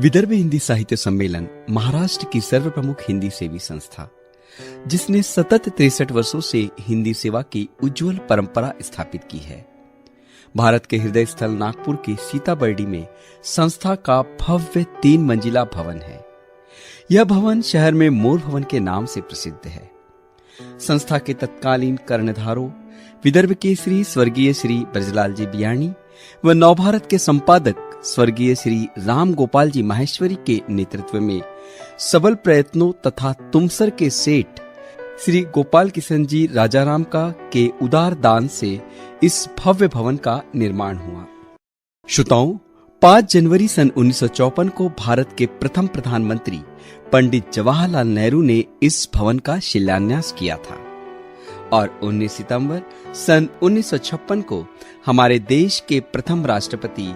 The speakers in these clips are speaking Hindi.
विदर्भ हिंदी साहित्य सम्मेलन महाराष्ट्र की सर्वप्रमुख हिंदी सेवी संस्था, जिसने सतत 63 वर्षों से हिंदी सेवा की उज्जवल परंपरा स्थापित की है। भारत के हृदय स्थल नागपुर के सीताबर्डी में संस्था का भव्य 3 मंजिला भवन है। यह भवन शहर में मोर भवन के नाम से प्रसिद्ध है। संस्था के तत्कालीन कर्णधारों विदर्भ केसरी स्वर्गीय श्री ब्रजलाल जी बियाणी व नवभारत के संपादक स्वर्गीय श्री राम गोपाल जी माहेश्वरी के नेतृत्व में सबल प्रयत्नों तथा तुमसर के सेठ श्री गोपाल किशन जी राजाराम का के उदार दान से इस भव्य भवन का निर्माण हुआ। श्रोताओं, 5 जनवरी सन 1954 को भारत के प्रथम प्रधानमंत्री पंडित जवाहरलाल नेहरू ने इस भवन का शिलान्यास किया था और 19 सितंबर सन 1956 को हमारे देश के प्रथम राष्ट्रपति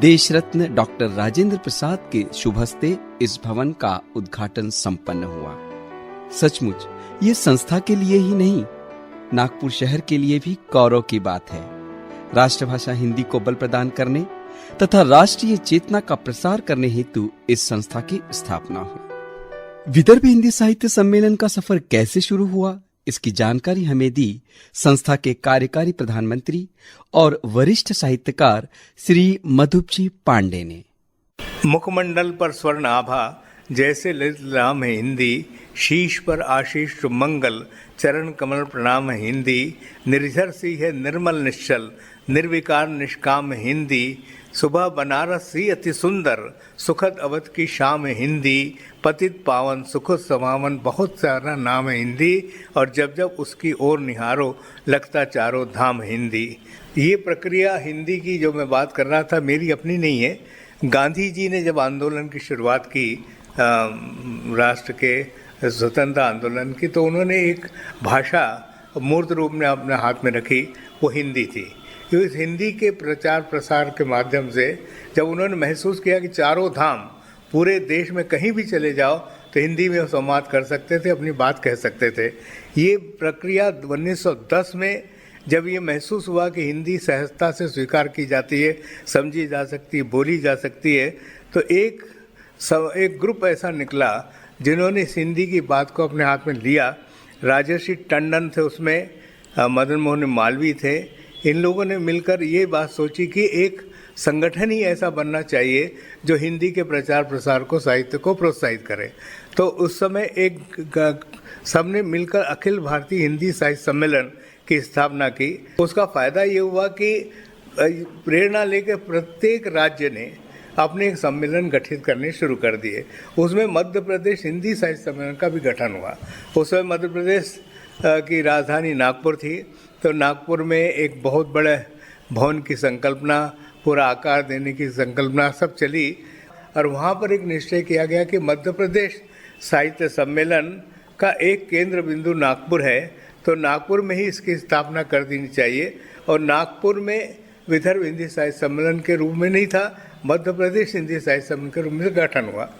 देश रत्न डॉक्टर राजेंद्र प्रसाद के शुभ हस्ते इस भवन का उद्घाटन संपन्न हुआ। सचमुच ये संस्था के लिए ही नहीं, नागपुर शहर के लिए भी गौरव की बात है। राष्ट्रभाषा हिंदी को बल प्रदान करने तथा राष्ट्रीय चेतना का प्रसार करने हेतु इस संस्था की स्थापना हुई। विदर्भ हिंदी साहित्य सम्मेलन का सफर कैसे शुरू हुआ, इसकी जानकारी हमें दी संस्था के कार्यकारी प्रधानमंत्री और वरिष्ठ साहित्यकार श्री मधुपजी पांडे ने। मुखमंडल पर स्वर्ण आभा जैसे ललित राम है हिंदी, शीश पर आशीष मंगल, चरण कमल प्रणाम है हिंदी, निर्झर सी है निर्मल निश्चल, निर्विकार निष्काम है हिंदी, सुबह बनारस सी अति सुंदर, सुखद अवध की शाम है हिंदी, पतित पावन सुखद समावन, बहुत सारा नाम है हिंदी, और जब जब उसकी ओर निहारो लगता चारों धाम हिंदी। ये प्रक्रिया हिंदी की जो मैं बात कर रहा था मेरी अपनी नहीं है। गांधी जी ने जब आंदोलन की शुरुआत की राष्ट्र के स्वतंत्रता आंदोलन की, तो उन्होंने एक भाषा मूर्त रूप में अपने हाथ में रखी, वो हिंदी थी। इस हिंदी के प्रचार प्रसार के माध्यम से जब उन्होंने महसूस किया कि चारों धाम पूरे देश में कहीं भी चले जाओ तो हिंदी में संवाद कर सकते थे, अपनी बात कह सकते थे। ये प्रक्रिया 1910 में जब ये महसूस हुआ कि हिंदी सहजता से स्वीकार की जाती है, समझी जा सकती है, बोली जा सकती है, तो एक ग्रुप ऐसा निकला जिन्होंने इस हिंदी की बात को अपने हाथ में लिया। राजर्षि टंडन थे उसमें, मदन मोहन मालवीय थे। इन लोगों ने मिलकर ये बात सोची कि एक संगठन ही ऐसा बनना चाहिए जो हिंदी के प्रचार प्रसार को, साहित्य को प्रोत्साहित करे। तो उस समय सबने मिलकर अखिल भारतीय हिंदी साहित्य सम्मेलन की स्थापना की। उसका फ़ायदा ये हुआ कि प्रेरणा लेकर प्रत्येक राज्य ने अपने एक सम्मेलन गठित करने शुरू कर दिए। उसमें मध्य प्रदेश हिंदी साहित्य सम्मेलन का भी गठन हुआ। उस समय मध्य प्रदेश की राजधानी नागपुर थी, तो नागपुर में एक बहुत बड़े भवन की संकल्पना, पूरा आकार देने की संकल्पना सब चली, और वहाँ पर एक निश्चय किया गया कि मध्य प्रदेश साहित्य सम्मेलन का एक केंद्र बिंदु नागपुर है, तो नागपुर में ही इसकी स्थापना कर देनी चाहिए। और नागपुर में विदर्भ हिंदी साहित्य सम्मेलन के रूप में नहीं था, मध्य प्रदेश हिंदी साहित्य सम्मेलन के रूप में गठन हुआ।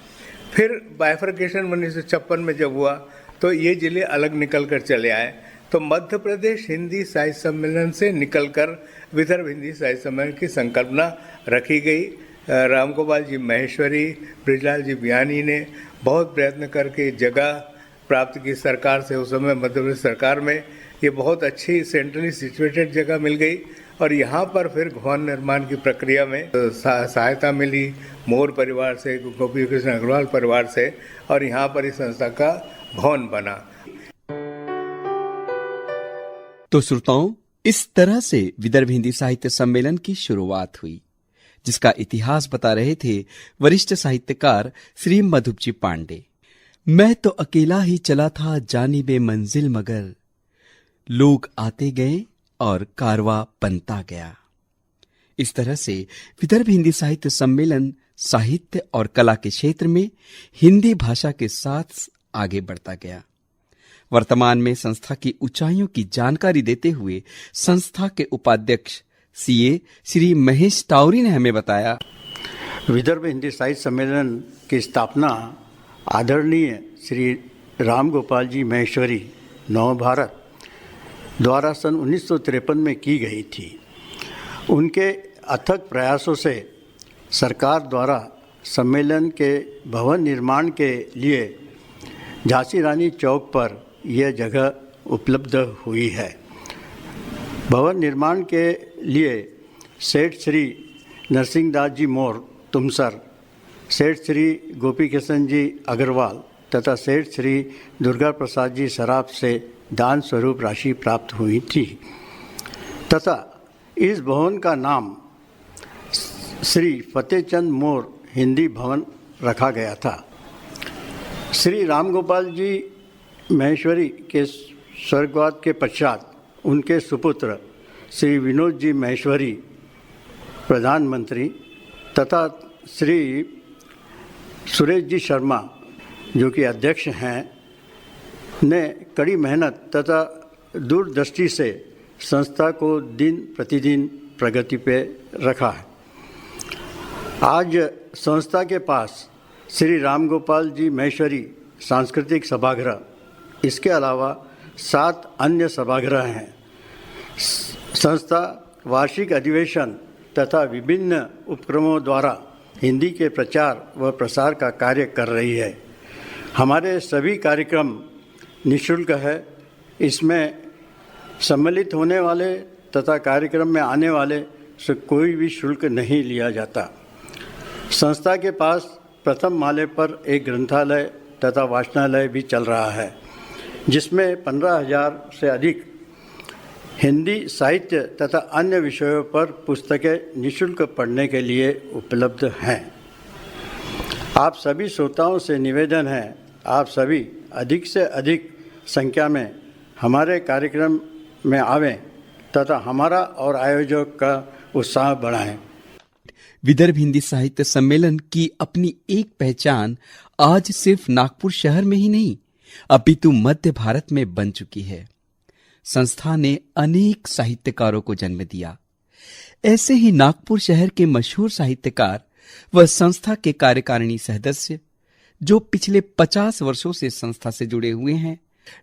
फिर बाइफर्केशन 1956 में जब हुआ तो ये जिले अलग निकल कर चले आए, तो मध्य प्रदेश हिंदी साहित्य सम्मेलन से निकलकर विदर्भ हिंदी साहित्य सम्मेलन की संकल्पना रखी गई। राम गोपाल जी माहेश्वरी, ब्रजलाल जी बियाणी ने बहुत प्रयत्न करके जगह प्राप्त की सरकार से। उस समय मध्य प्रदेश सरकार में ये बहुत अच्छी सेंट्रली सिचुएटेड जगह मिल गई, और यहाँ पर फिर भवन निर्माण की प्रक्रिया में सहायता मिली मोर परिवार से, गोपी कृष्ण अग्रवाल परिवार से, और यहाँ पर इस संस्था का भवन बना। तो श्रोताओं, इस तरह से विदर्भ हिंदी साहित्य सम्मेलन की शुरुआत हुई, जिसका इतिहास बता रहे थे वरिष्ठ साहित्यकार श्री मधुपजी पांडे। मैं तो अकेला ही चला था जानिबे मंजिल, मगर लोग आते गए और कारवा बनता गया। इस तरह से विदर्भ हिंदी साहित्य सम्मेलन साहित्य और कला के क्षेत्र में हिंदी भाषा के साथ आगे बढ़ता गया। वर्तमान में संस्था की ऊंचाइयों की जानकारी देते हुए संस्था के उपाध्यक्ष सीए श्री महेश टावरी ने हमें बताया, विदर्भ हिंदी साहित्य सम्मेलन की स्थापना आदरणीय श्री राम गोपाल जी माहेश्वरी नवभारत द्वारा सन 1953 में की गई थी। उनके अथक प्रयासों से सरकार द्वारा सम्मेलन के भवन निर्माण के लिए झांसी रानी चौक पर यह जगह उपलब्ध हुई है। भवन निर्माण के लिए सेठ श्री नरसिंहदास जी मोर तुमसर, सेठ श्री गोपी किशन जी अग्रवाल तथा सेठ श्री दुर्गा प्रसाद जी सराफ से दान स्वरूप राशि प्राप्त हुई थी तथा इस भवन का नाम श्री फतेहचंद मोर हिंदी भवन रखा गया था। श्री रामगोपाल जी महेश्वरी के स्वर्गवास के पश्चात उनके सुपुत्र श्री विनोद जी महेश्वरी प्रधानमंत्री तथा श्री सुरेश जी शर्मा जो कि अध्यक्ष हैं ने कड़ी मेहनत तथा दूरदृष्टि से संस्था को दिन प्रतिदिन प्रगति पे रखा है। आज संस्था के पास श्री रामगोपाल जी महेश्वरी सांस्कृतिक सभागृह, इसके अलावा 7 अन्य सभागृह हैं। संस्था वार्षिक अधिवेशन तथा विभिन्न उपक्रमों द्वारा हिंदी के प्रचार व प्रसार का कार्य कर रही है। हमारे सभी कार्यक्रम निःशुल्क है। इसमें सम्मिलित होने वाले तथा कार्यक्रम में आने वाले से कोई भी शुल्क नहीं लिया जाता। संस्था के पास प्रथम माले पर एक ग्रंथालय तथा वाचनालय भी चल रहा है, जिसमें 15,000 से अधिक हिंदी साहित्य तथा अन्य विषयों पर पुस्तकें निःशुल्क पढ़ने के लिए उपलब्ध हैं। आप सभी श्रोताओं से निवेदन है, आप सभी अधिक से अधिक संख्या में हमारे कार्यक्रम में आवें तथा हमारा और आयोजक का उत्साह बढ़ाएं। विदर्भ हिंदी साहित्य सम्मेलन की अपनी एक पहचान आज सिर्फ नागपुर शहर में ही नहीं अपितु मध्य भारत में बन चुकी है। संस्था ने अनेक साहित्यकारों को जन्म दिया। ऐसे ही नागपुर शहर के मशहूर साहित्यकार व संस्था के कार्यकारिणी सदस्य जो पिछले 50 वर्षों से संस्था से जुड़े हुए हैं,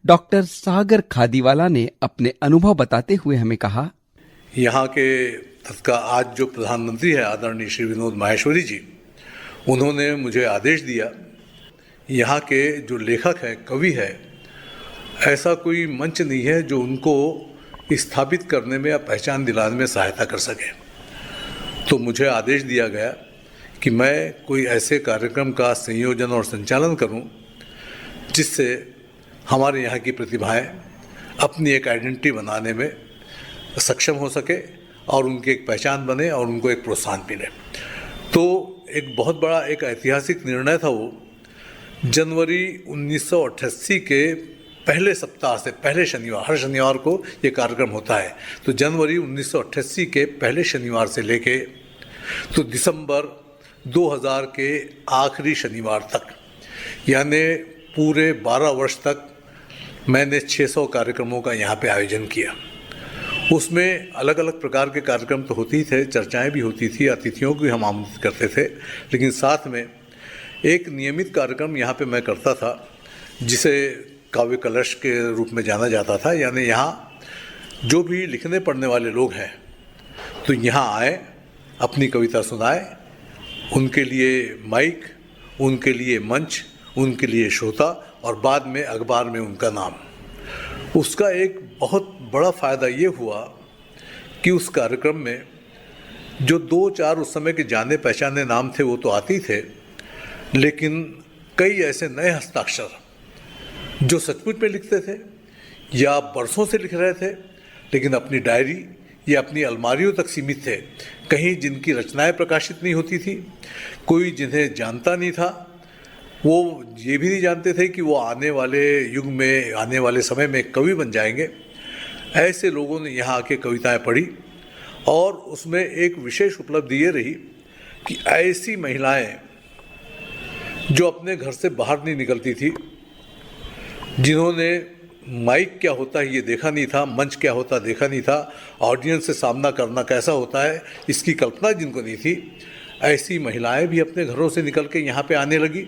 डॉक्टर सागर खादीवाला ने अपने अनुभव बताते हुए हमें कहा, यहाँ के तत्काल आज जो प्रधानमंत्री है आदरणीय श्री विनोद माहेश्वरी जी, उन्होंने मुझे आदेश दिया, यहाँ के जो लेखक है, कवि है, ऐसा कोई मंच नहीं है जो उनको स्थापित करने में या पहचान दिलाने में सहायता कर सके। तो मुझे आदेश दिया गया कि मैं कोई ऐसे कार्यक्रम का संयोजन और संचालन करूं जिससे हमारे यहाँ की प्रतिभाएं अपनी एक आइडेंटिटी बनाने में सक्षम हो सके और उनकी एक पहचान बने और उनको एक प्रोत्साहन मिले। तो एक बहुत बड़ा एक ऐतिहासिक निर्णय था वो। जनवरी 1988 के पहले सप्ताह से पहले शनिवार, हर शनिवार को ये कार्यक्रम होता है, तो जनवरी 1988 के पहले शनिवार से लेके तो दिसंबर 2000 के आखिरी शनिवार तक, यानी पूरे 12 वर्ष तक मैंने 600 कार्यक्रमों का यहाँ पे आयोजन किया। उसमें अलग अलग प्रकार के कार्यक्रम तो होते ही थे, चर्चाएं भी होती थी, अतिथियों को भी हम आमंत्रित करते थे, लेकिन साथ में एक नियमित कार्यक्रम यहाँ पे मैं करता था जिसे काव्य कलश के रूप में जाना जाता था। यानी यहाँ जो भी लिखने पढ़ने वाले लोग हैं तो यहाँ आए, अपनी कविता सुनाए, उनके लिए माइक, उनके लिए मंच, उनके लिए श्रोता और बाद में अखबार में उनका नाम। उसका एक बहुत बड़ा फ़ायदा ये हुआ कि उस कार्यक्रम में जो 2-4 उस समय के जाने पहचाने नाम थे वो तो आते ही थे, लेकिन कई ऐसे नए हस्ताक्षर जो सचमुच में लिखते थे या बरसों से लिख रहे थे लेकिन अपनी डायरी या अपनी अलमारियों तक सीमित थे, कहीं जिनकी रचनाएं प्रकाशित नहीं होती थी, कोई जिन्हें जानता नहीं था, वो ये भी नहीं जानते थे कि वो आने वाले युग में, आने वाले समय में कवि बन जाएंगे। ऐसे लोगों ने यहाँ आके कविताएं पढ़ी और उसमें एक विशेष उपलब्धि ये रही कि ऐसी महिलाएं जो अपने घर से बाहर नहीं निकलती थी, जिन्होंने माइक क्या होता है ये देखा नहीं था, मंच क्या होता देखा नहीं था, ऑडियंस से सामना करना कैसा होता है इसकी कल्पना जिनको नहीं थी, ऐसी महिलाएं भी अपने घरों से निकल के यहाँ पे आने लगी।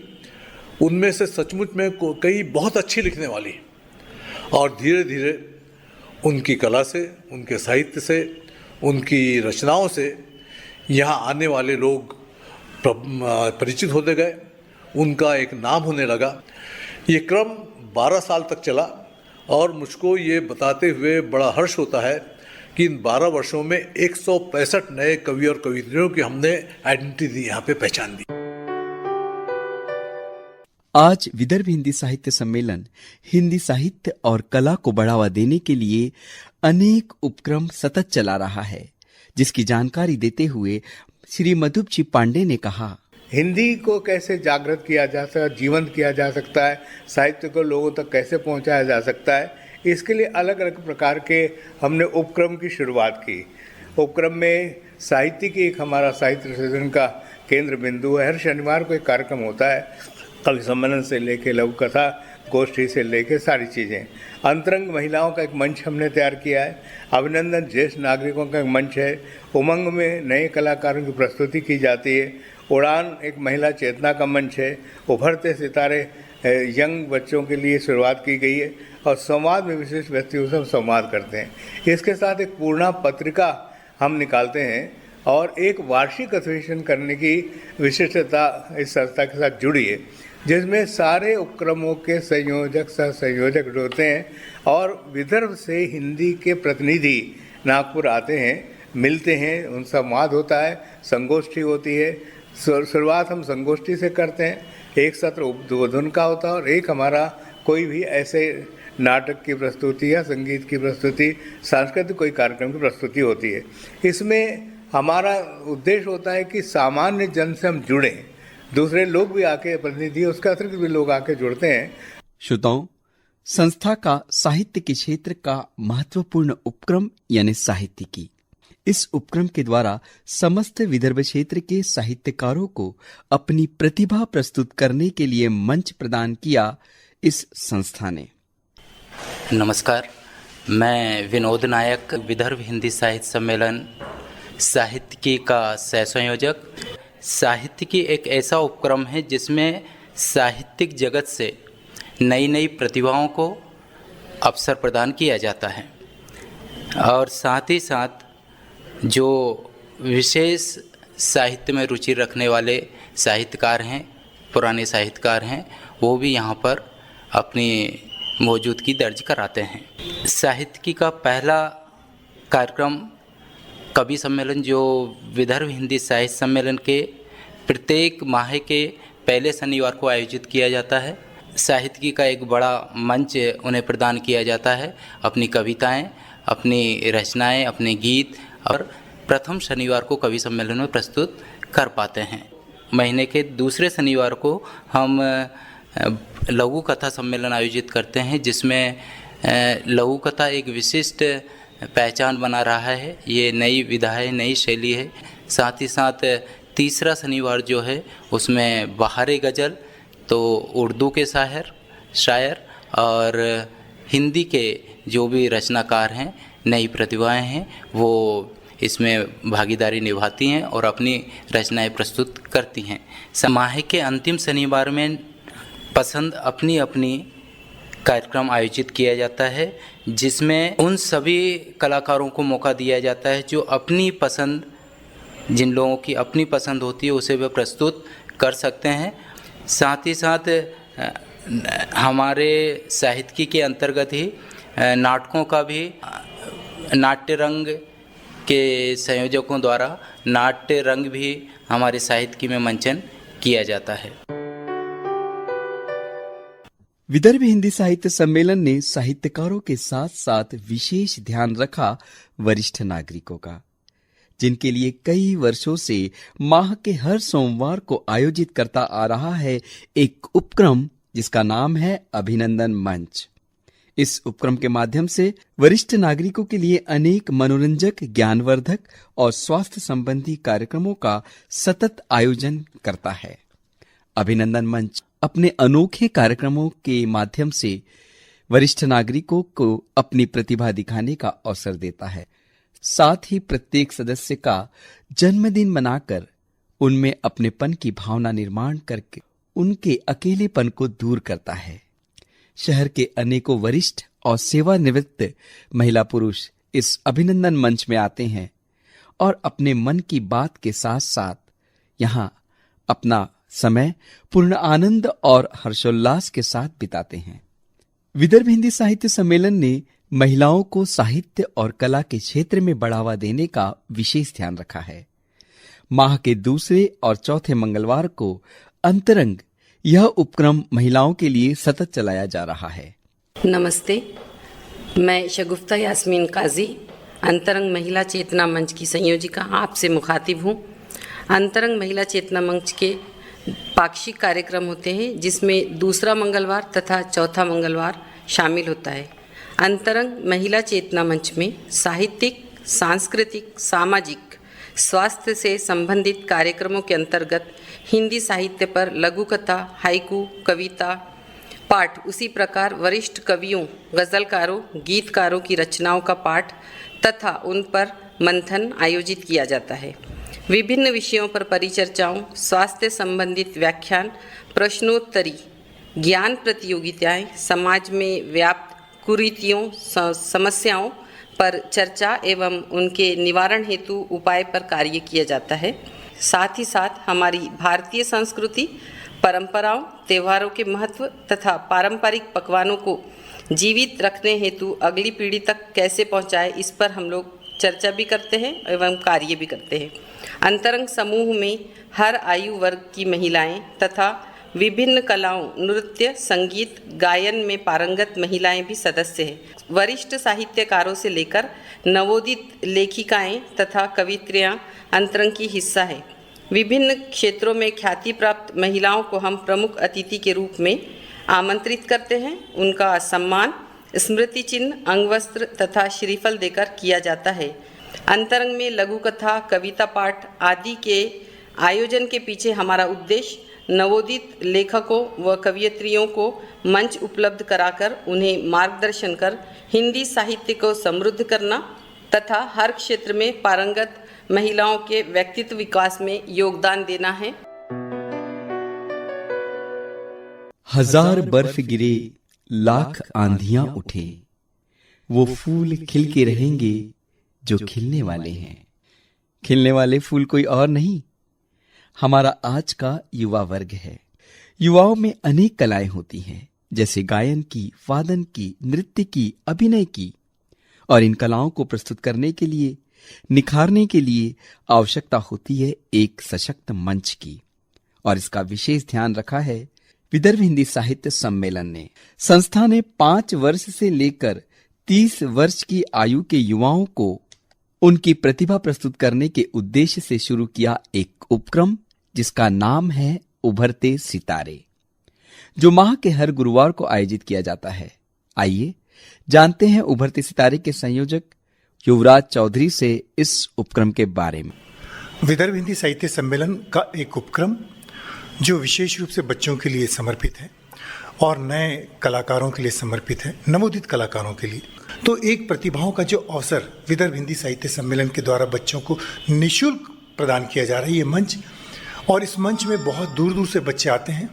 उनमें से सचमुच में कई बहुत अच्छी लिखने वाली, और धीरे धीरे उनकी कला से, उनके साहित्य से, उनकी रचनाओं से यहाँ आने वाले लोग परिचित होते गए, उनका एक नाम होने लगा। ये क्रम 12 साल तक चला और मुझको ये बताते हुए बड़ा हर्ष होता है कि इन 12 वर्षों में 165 नए कवि और कवियत्रियों की हमने आइडेंटिटी दी, यहाँ पे पहचान दी। आज विदर्भ हिंदी साहित्य सम्मेलन हिंदी साहित्य और कला को बढ़ावा देने के लिए अनेक उपक्रम सतत चला रहा है, जिसकी जानकारी देते हुए श्री मधुप जी पांडे ने कहा, हिंदी को कैसे जागृत किया जा सकता है, जीवंत किया जा सकता है, साहित्य को लोगों तक कैसे पहुंचाया जा सकता है, इसके लिए अलग अलग प्रकार के हमने उपक्रम की शुरुआत की। उपक्रम में साहित्य की एक हमारा साहित्य सृजन का केंद्र बिंदु है। हर शनिवार को एक कार्यक्रम होता है, कवि सम्मेलन से लेके लघु कथा गोष्ठी से लेके सारी चीज़ें। अंतरंग महिलाओं का एक मंच हमने तैयार किया है। अभिनंदन ज्येष्ठ नागरिकों का एक मंच है। उमंग में नए कलाकारों की प्रस्तुति की जाती है। उड़ान एक महिला चेतना का मंच है। उभरते सितारे यंग बच्चों के लिए शुरुआत की गई है और संवाद में विशिष्ट व्यक्तियों से हम संवाद करते हैं। इसके साथ एक पूर्णा पत्रिका हम निकालते हैं और एक वार्षिक अधिवेशन करने की विशिष्टता इस संस्था के साथ जुड़ी है, जिसमें सारे उपक्रमों के संयोजक सह संयोजक होते हैं और विदर्भ से हिंदी के प्रतिनिधि नागपुर आते हैं, मिलते हैं, उन संवाद होता है, संगोष्ठी होती है। शुरुआत हम संगोष्ठी से करते हैं। एक सत्र उद्बोधन का होता है और एक हमारा कोई भी ऐसे नाटक की प्रस्तुति या संगीत की प्रस्तुति, सांस्कृतिक कोई कार्यक्रम की प्रस्तुति होती है। इसमें हमारा उद्देश्य होता है कि सामान्य जन से हम जुड़ें, दूसरे लोग भी आके, प्रतिनिधि उसके अतिरिक्त भी लोग आके जुड़ते हैं। श्रोताओं, संस्था का साहित्य के क्षेत्र का महत्वपूर्ण उपक्रम यानी साहित्यिकी, इस उपक्रम के द्वारा समस्त विदर्भ क्षेत्र के साहित्यकारों को अपनी प्रतिभा प्रस्तुत करने के लिए मंच प्रदान किया इस संस्था ने। नमस्कार, मैं विनोद नायक, विदर्भ हिंदी साहित्य सम्मेलन साहित्यिकी का सह संयोजक। साहित्यिकी एक ऐसा उपक्रम है जिसमें साहित्यिक जगत से नई नई प्रतिभाओं को अवसर प्रदान किया जाता है और साथ ही साथ जो विशेष साहित्य में रुचि रखने वाले साहित्यकार हैं, पुराने साहित्यकार हैं, वो भी यहाँ पर अपनी मौजूदगी दर्ज कराते हैं। साहित्यिकी का पहला कार्यक्रम कवि सम्मेलन जो विदर्भ हिंदी साहित्य सम्मेलन के प्रत्येक माह के पहले शनिवार को आयोजित किया जाता है। साहित्यिकी का एक बड़ा मंच उन्हें प्रदान किया जाता है, अपनी कविताएं, अपनी रचनाएं, अपने गीत, और प्रथम शनिवार को कवि सम्मेलन में प्रस्तुत कर पाते हैं। महीने के दूसरे शनिवार को हम लघु कथा सम्मेलन आयोजित करते हैं, जिसमें लघु कथा एक विशिष्ट पहचान बना रहा है। ये नई विधा है, नई शैली है। साथ ही साथ तीसरा शनिवार जो है उसमें बहारे गज़ल, तो उर्दू के शायर और हिंदी के जो भी रचनाकार हैं, नई प्रतिभाएं हैं, वो इसमें भागीदारी निभाती हैं और अपनी रचनाएं प्रस्तुत करती हैं। माह के अंतिम शनिवार में पसंद अपनी अपनी कार्यक्रम आयोजित किया जाता है, जिसमें उन सभी कलाकारों को मौका दिया जाता है जो अपनी पसंद, जिन लोगों की अपनी पसंद होती है उसे वे प्रस्तुत कर सकते हैं। साथ ही साथ हमारे साहित्यिकी के अंतर्गत ही नाटकों का भी नाट्य रंग के संयोजकों द्वारा नाट्य रंग भी हमारे साहित्यिकी में मंचन किया जाता है। विदर्भ हिंदी साहित्य सम्मेलन ने साहित्यकारों के साथ साथ विशेष ध्यान रखा वरिष्ठ नागरिकों का, जिनके लिए कई वर्षों से माह के हर सोमवार को आयोजित करता आ रहा है एक उपक्रम जिसका नाम है अभिनंदन मंच। इस उपक्रम के माध्यम से वरिष्ठ नागरिकों के लिए अनेक मनोरंजक, ज्ञानवर्धक और स्वास्थ्य संबंधी कार्यक्रमों का सतत आयोजन करता है। अभिनंदन मंच अपने अनोखे कार्यक्रमों के माध्यम से वरिष्ठ नागरिकों को अपनी प्रतिभा दिखाने का अवसर देता है। साथ ही प्रत्येक सदस्य का जन्मदिन मनाकर उनमें अपनेपन की भावना निर्माण करके उनके अकेलेपन को दूर करता है। शहर के अनेकों वरिष्ठ और सेवानिवृत्त महिला पुरुष इस अभिनंदन मंच में आते हैं और अपने मन की बात के साथ साथ यहाँ अपना समय पूर्ण आनंद और हर्षोल्लास के साथ बिताते हैं। विदर्भ हिंदी साहित्य सम्मेलन ने महिलाओं को साहित्य और कला के क्षेत्र में बढ़ावा देने का विशेष ध्यान रखा है। माह के दूसरे और चौथे मंगलवार को अंतरंग यह उपक्रम महिलाओं के लिए सतत चलाया जा रहा है। नमस्ते, मैं शगुफ्ता यास्मीन काजी, अंतरंग महिला चेतना मंच की संयोजिका आपसे मुखातिब हूँ। अंतरंग महिला चेतना मंच के पाक्षिक कार्यक्रम होते हैं जिसमें दूसरा मंगलवार तथा चौथा मंगलवार शामिल होता है। अंतरंग महिला चेतना मंच में साहित्यिक, सांस्कृतिक, सामाजिक, स्वास्थ्य से संबंधित कार्यक्रमों के अंतर्गत हिंदी साहित्य पर लघु कथा, हाइकू, कविता पाठ, उसी प्रकार वरिष्ठ कवियों, गज़लकारों, गीतकारों की रचनाओं का पाठ तथा उन पर मंथन आयोजित किया जाता है। विभिन्न विषयों पर परिचर्चाओं, स्वास्थ्य संबंधित व्याख्यान, प्रश्नोत्तरी, ज्ञान प्रतियोगिताएं, समाज में व्याप्त कुरीतियों, समस्याओं पर चर्चा एवं उनके निवारण हेतु उपाय पर कार्य किया जाता है। साथ ही साथ हमारी भारतीय संस्कृति, परंपराओं, त्योहारों के महत्व तथा पारंपरिक पकवानों को जीवित रखने हेतु अगली पीढ़ी तक कैसे पहुंचाए, इस पर हम लोग चर्चा भी करते हैं एवं कार्य भी करते हैं। अंतरंग समूह में हर आयु वर्ग की महिलाएं तथा विभिन्न कलाओं, नृत्य, संगीत, गायन में पारंगत महिलाएं भी सदस्य हैं। वरिष्ठ साहित्यकारों से लेकर नवोदित लेखिकाएं तथा कवित्रियां अंतरंग की हिस्सा है। विभिन्न क्षेत्रों में ख्याति प्राप्त महिलाओं को हम प्रमुख अतिथि के रूप में आमंत्रित करते हैं। उनका सम्मान स्मृति चिन्ह, अंगवस्त्र तथा श्रीफल देकर किया जाता है। अंतरंग में लघु कथा, कविता पाठ आदि के आयोजन के पीछे हमारा उद्देश्य नवोदित लेखकों व कवयित्रियों को मंच उपलब्ध कराकर उन्हें मार्गदर्शन कर हिंदी साहित्य को समृद्ध करना तथा हर क्षेत्र में पारंगत महिलाओं के व्यक्तित्व विकास में योगदान देना है। हजार बर्फ गिरे, लाख आंधियां उठे, वो फूल खिल के रहेंगे जो खिलने वाले हैं। खिलने वाले फूल कोई और नहीं, हमारा आज का युवा वर्ग है। युवाओं में अनेक कलाएं होती हैं, जैसे गायन की, वादन की, नृत्य की, अभिनय की, और इन कलाओं को प्रस्तुत करने के लिए, निखारने के लिए आवश्यकता होती है एक सशक्त मंच की, और इसका विशेष ध्यान रखा है विदर्भ हिंदी साहित्य सम्मेलन ने। संस्था ने 5 वर्ष से लेकर 30 वर्ष की आयु के युवाओं को उनकी प्रतिभा प्रस्तुत करने के उद्देश्य से शुरू किया एक उपक्रम जिसका नाम है उभरते सितारे, जो माह के हर गुरुवार को आयोजित किया जाता है। आइए जानते हैं उभरते सितारे के संयोजक युवराज चौधरी से इस उपक्रम के बारे में। विदर्भ हिंदी साहित्य सम्मेलन का एक उपक्रम जो विशेष रूप से बच्चों के लिए समर्पित है और नए कलाकारों के लिए समर्पित है, नवोदित कलाकारों के लिए। तो एक प्रतिभाओं का जो अवसर विदर्भ हिंदी साहित्य सम्मेलन के द्वारा बच्चों को निःशुल्क प्रदान किया जा रहा है, ये मंच, और इस मंच में बहुत दूर दूर से बच्चे आते हैं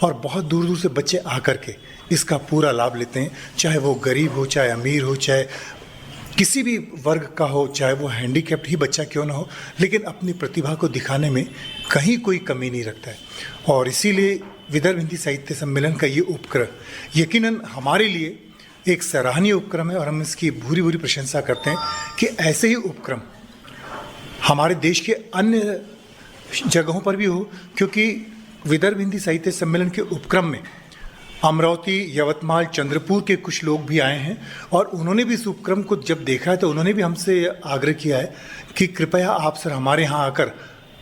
और बहुत दूर दूर से बच्चे आकर के इसका पूरा लाभ लेते हैं, चाहे वो गरीब हो, चाहे अमीर हो, चाहे किसी भी वर्ग का हो, चाहे वो हैंडीकैप्ड ही बच्चा क्यों ना हो, लेकिन अपनी प्रतिभा को दिखाने में कहीं कोई कमी नहीं रखता है। और इसीलिए विदर्भ हिंदी साहित्य सम्मेलन का ये उपक्रम यकीनन हमारे लिए एक सराहनीय उपक्रम है और हम इसकी भूरी भूरी प्रशंसा करते हैं कि ऐसे ही उपक्रम हमारे देश के अन्य जगहों पर भी हो, क्योंकि विदर्भ हिंदी साहित्य सम्मेलन के उपक्रम में अमरावती, यवतमाल, चंद्रपुर के कुछ लोग भी आए हैं और उन्होंने भी इस उपक्रम को जब देखा है तो उन्होंने भी हमसे आग्रह किया है कि कृपया आप सर हमारे यहाँ आकर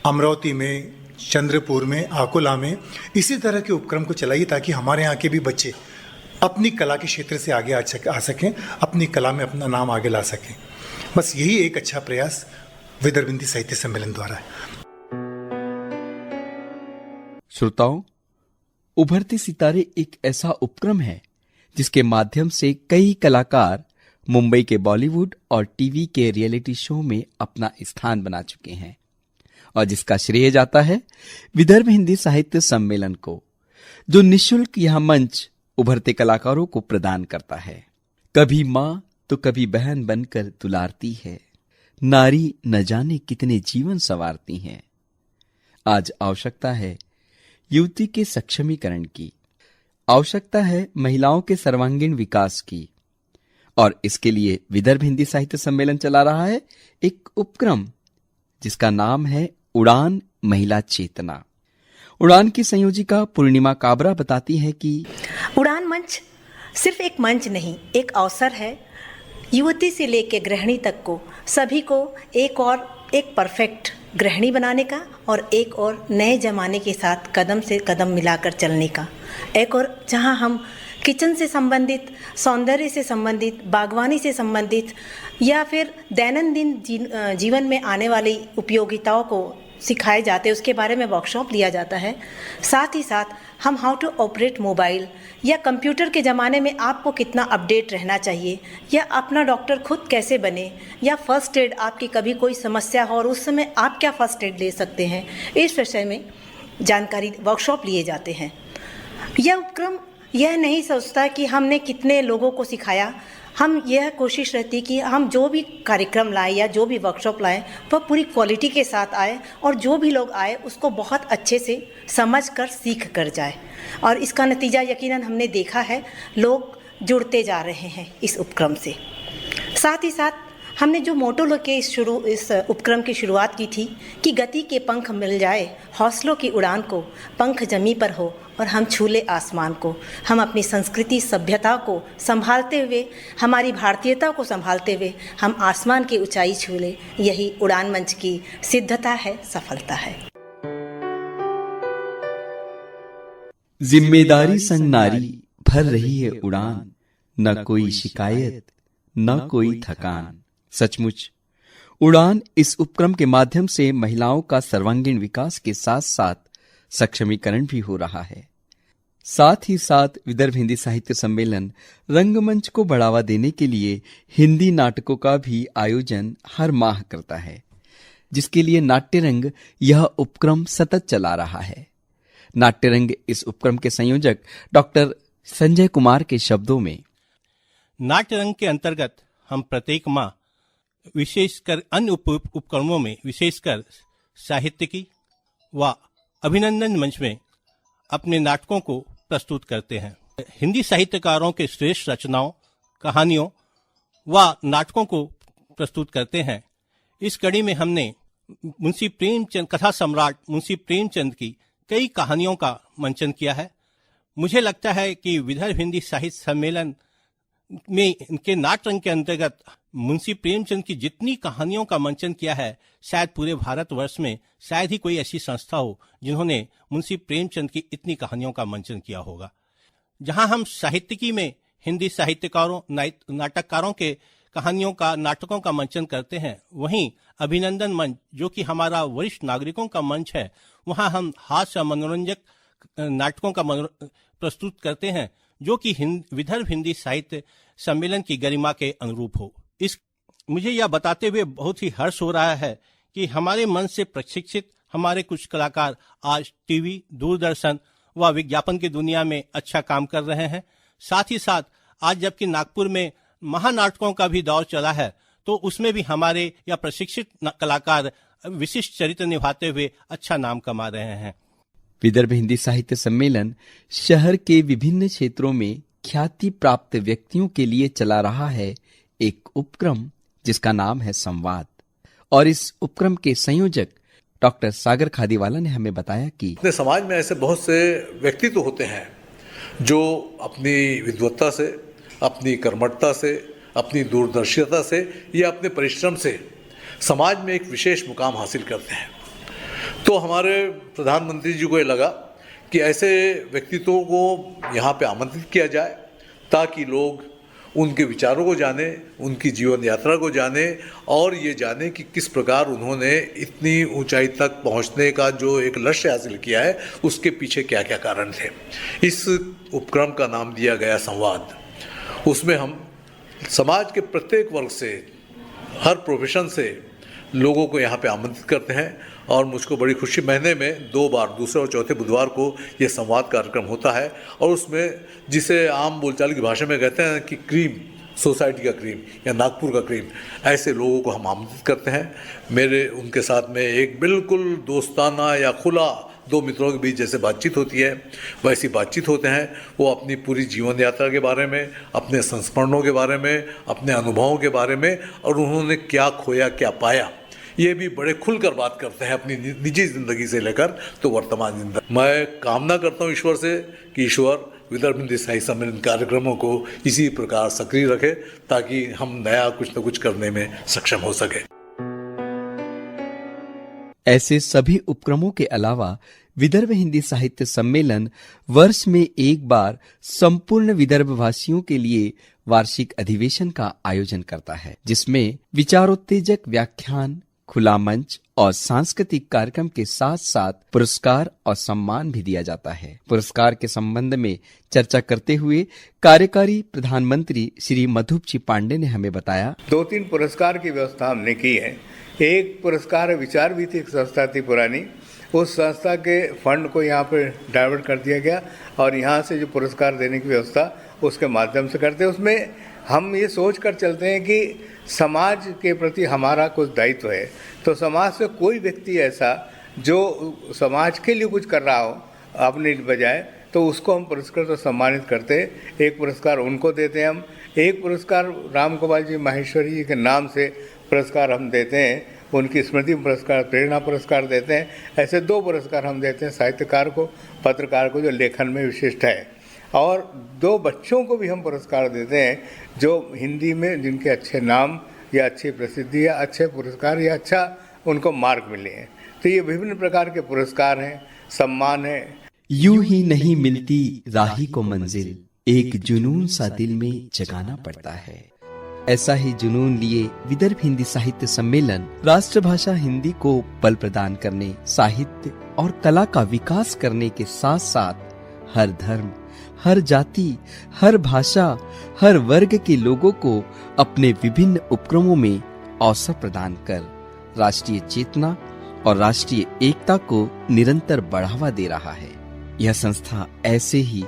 अमरावती में, चंद्रपुर में, आकोला में इसी तरह के उपक्रम को चलाइए ताकि हमारे यहाँ के भी बच्चे अपनी कला के क्षेत्र से आगे आ सकें, अपनी कला में अपना नाम आगे ला सकें। बस यही एक अच्छा प्रयास विदर्भ हिंदी साहित्य सम्मेलन द्वारा है। श्रोताओं, उभरते सितारे एक ऐसा उपक्रम है जिसके माध्यम से कई कलाकार मुंबई के बॉलीवुड और टीवी के रियलिटी शो में अपना स्थान बना चुके हैं और जिसका श्रेय जाता है विदर्भ हिंदी साहित्य सम्मेलन को, जो निःशुल्क यह मंच उभरते कलाकारों को प्रदान करता है। कभी मां तो कभी बहन बनकर दुलारती है, नारी न जाने कितने जीवन संवारती हैं। आज आवश्यकता है युवती के सक्षमीकरण की, आवश्यकता है महिलाओं के सर्वांगीण विकास की, और इसके लिए विदर्भ हिंदी साहित्य सम्मेलन चला रहा है एक उपक्रम जिसका नाम है उड़ान महिला चेतना। उड़ान की संयोजिका पूर्णिमा काबरा बताती है कि उड़ान मंच सिर्फ एक मंच नहीं, एक अवसर है युवती से लेकर गृहिणी तक को सभी को एक परफेक्ट गृहिणी बनाने का और एक और नए जमाने के साथ कदम से कदम मिलाकर चलने का। एक और जहां हम किचन से संबंधित, सौंदर्य से संबंधित, बागवानी से संबंधित या फिर दैनंदिन जीवन में आने वाली उपयोगिताओं को सिखाए जाते हैं, उसके बारे में वर्कशॉप लिया जाता है। साथ ही साथ हम हाउ टू ऑपरेट मोबाइल या कंप्यूटर के ज़माने में आपको कितना अपडेट रहना चाहिए, या अपना डॉक्टर खुद कैसे बने, या फर्स्ट एड आपकी कभी कोई समस्या हो और उस समय आप क्या फर्स्ट एड ले सकते हैं, इस विषय में जानकारी वर्कशॉप लिए जाते हैं। यह उपक्रम यह नहीं सोचता कि हमने कितने लोगों को सिखाया, हम यह कोशिश रहती कि हम जो भी कार्यक्रम लाएं या जो भी वर्कशॉप लाएं वह पूरी क्वालिटी के साथ आए और जो भी लोग आए उसको बहुत अच्छे से समझ कर सीख कर जाए। और इसका नतीजा यकीनन हमने देखा है, लोग जुड़ते जा रहे हैं इस उपक्रम से। साथ ही साथ हमने जो मोटो के इस उपक्रम की शुरुआत की थी कि गति के पंख मिल जाए, हौसलों की उड़ान को, पंख जमी पर हो और हम छूले आसमान को। हम अपनी संस्कृति सभ्यता को संभालते हुए, हमारी भारतीयता को संभालते हुए हम आसमान की ऊंचाई छू ले, यही उड़ान मंच की सिद्धता है, सफलता है। जिम्मेदारी संग नारी भर रही है उड़ान, न कोई शिकायत न कोई थकान। सचमुच उड़ान इस उपक्रम के माध्यम से महिलाओं का सर्वांगीण विकास के साथ साथ सक्षमीकरण भी हो रहा है। साथ ही साथ विदर्भ हिंदी साहित्य सम्मेलन रंगमंच को बढ़ावा देने के लिए हिंदी नाटकों का भी आयोजन हर माह करता है, जिसके लिए नाट्यरंग यह उपक्रम सतत चला रहा है। नाट्यरंग इस उपक्रम के संयोजक डॉक्टर संजय कुमार के शब्दों में, नाट्यरंग के अंतर्गत हम प्रत्येक माह विशेषकर अन्य उपक्रमों में, विशेषकर साहित्यिकी व अभिनंदन मंच में अपने नाटकों को प्रस्तुत करते हैं। हिंदी साहित्यकारों के श्रेष्ठ रचनाओं, कहानियों व नाटकों को प्रस्तुत करते हैं। इस कड़ी में हमने मुंशी प्रेमचंद, कथा सम्राट मुंशी प्रेमचंद की कई कहानियों का मंचन किया है। मुझे लगता है कि विदर्भ हिंदी साहित्य सम्मेलन में इनके नाटरंग के अंतर्गत मुंशी प्रेमचंद की जितनी कहानियों का मंचन किया है, शायद पूरे भारतवर्ष में शायद ही कोई ऐसी संस्था हो जिन्होंने मुंशी प्रेमचंद की इतनी कहानियों का मंचन किया होगा। जहां हम साहित्यिकी में हिंदी साहित्यकारों, नाटककारों के कहानियों का, नाटकों का मंचन करते हैं, वहीं अभिनंदन मंच जो कि हमारा वरिष्ठ नागरिकों का मंच है, वहां हम हास्य मनोरंजक नाटकों का प्रस्तुत करते हैं जो कि विदर्भ हिंदी साहित्य सम्मेलन की गरिमा के अनुरूप हो। मुझे यह बताते हुए बहुत ही हर्ष हो रहा है कि हमारे मंच से प्रशिक्षित हमारे कुछ कलाकार आज टीवी, दूरदर्शन व विज्ञापन की दुनिया में अच्छा काम कर रहे हैं। साथ ही साथ आज जबकि नागपुर में महानाटकों का भी दौर चला है, तो उसमें भी हमारे या प्रशिक्षित कलाकार विशिष्ट चरित्र निभाते हुए अच्छा नाम कमा रहे हैं। विदर्भ हिंदी साहित्य सम्मेलन शहर के विभिन्न क्षेत्रों में ख्याति प्राप्त व्यक्तियों के लिए चला रहा है एक उपक्रम जिसका नाम है संवाद। और इस उपक्रम के संयोजक डॉक्टर सागर खादीवाला ने हमें बताया कि अपने समाज में ऐसे बहुत से व्यक्तित्व होते हैं जो अपनी विद्वत्ता से, अपनी कर्मठता से, अपनी दूरदर्शिता से या अपने परिश्रम से समाज में एक विशेष मुकाम हासिल करते हैं। तो हमारे प्रधानमंत्री जी को ये लगा कि ऐसे व्यक्तित्वों को यहाँ पे आमंत्रित किया जाए ताकि लोग उनके विचारों को जाने, उनकी जीवन यात्रा को जाने और ये जाने कि किस प्रकार उन्होंने इतनी ऊंचाई तक पहुंचने का जो एक लक्ष्य हासिल किया है उसके पीछे क्या क्या कारण थे। इस उपक्रम का नाम दिया गया संवाद। उसमें हम समाज के प्रत्येक वर्ग से, हर प्रोफेशन से लोगों को यहाँ पे आमंत्रित करते हैं और मुझको बड़ी खुशी, महीने में 2 बार, दूसरे और चौथे बुधवार को ये संवाद कार्यक्रम होता है और उसमें जिसे आम बोलचाल की भाषा में कहते हैं कि क्रीम, सोसाइटी का क्रीम या नागपुर का क्रीम, ऐसे लोगों को हम आमंत्रित करते हैं। मेरे उनके साथ में एक बिल्कुल दोस्ताना या खुला दो मित्रों के बीच जैसे बातचीत होती है वैसी बातचीत होते हैं। वो अपनी पूरी जीवन यात्रा के बारे में, अपने संस्मरणों के बारे में, अपने अनुभवों के बारे में और उन्होंने क्या खोया क्या पाया, ये भी बड़े खुलकर बात करते हैं अपनी निजी जिंदगी से लेकर तो वर्तमान जिंदगी। मैं कामना करता हूँ ईश्वर से कि ईश्वर विदर्भ हिंदी साहित्य सम्मेलन कार्यक्रमों को इसी प्रकार सक्रिय रखे ताकि हम नया कुछ न कुछ करने में सक्षम हो सके। ऐसे सभी उपक्रमों के अलावा विदर्भ हिंदी साहित्य सम्मेलन वर्ष में एक बार संपूर्ण विदर्भ वासियों के लिए वार्षिक अधिवेशन का आयोजन करता है, जिसमें विचारोत्तेजक व्याख्यान, खुला मंच और सांस्कृतिक कार्यक्रम के साथ साथ पुरस्कार और सम्मान भी दिया जाता है। पुरस्कार के संबंध में चर्चा करते हुए कार्यकारी प्रधानमंत्री श्री मधुप जी पांडे ने हमें बताया, 2-3 पुरस्कार की व्यवस्था हमने की है। एक पुरस्कार विचार भी थी, एक संस्था थी पुरानी, उस संस्था के फंड को यहाँ पे डाइवर्ट कर दिया गया और यहाँ से जो पुरस्कार देने की व्यवस्था उसके माध्यम से करते हैं। उसमें हम ये सोच कर चलते हैं कि समाज के प्रति हमारा कुछ दायित्व है, तो समाज से कोई व्यक्ति ऐसा जो समाज के लिए कुछ कर रहा हो अपने बजाय, तो उसको हम पुरस्कृत और सम्मानित करते हैं। एक पुरस्कार उनको देते हैं हम, एक पुरस्कार राम गोपाल जी माहेश्वरी जी के नाम से पुरस्कार हम देते हैं, उनकी स्मृति पुरस्कार, प्रेरणा पुरस्कार देते हैं। ऐसे 2 पुरस्कार हम देते हैं साहित्यकार को, पत्रकार को जो लेखन में विशिष्ट है, और 2 बच्चों को भी हम पुरस्कार देते हैं जो हिंदी में जिनके अच्छे नाम या अच्छी प्रसिद्धि या अच्छे पुरस्कार या अच्छा उनको मार्क मिले हैं। तो ये विभिन्न प्रकार के पुरस्कार हैं, सम्मान है। यूं ही नहीं मिलती राही को मंजिल, एक जुनून सा दिल में जगाना पड़ता है। ऐसा ही जुनून लिए विदर्भ हिंदी साहित्य सम्मेलन राष्ट्रभाषा हिंदी को बल प्रदान करने, साहित्य और कला का विकास करने के साथ साथ हर धर्म, हर जाति, हर भाषा, हर वर्ग के लोगों को अपने विभिन्न उपक्रमों में अवसर प्रदान कर राष्ट्रीय चेतना और राष्ट्रीय एकता को निरंतर बढ़ावा दे रहा है। यह संस्था ऐसे ही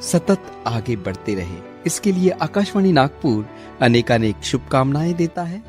सतत आगे बढ़ते रहे, इसके लिए आकाशवाणी नागपुर अनेकानेक शुभकामनाएं देता है।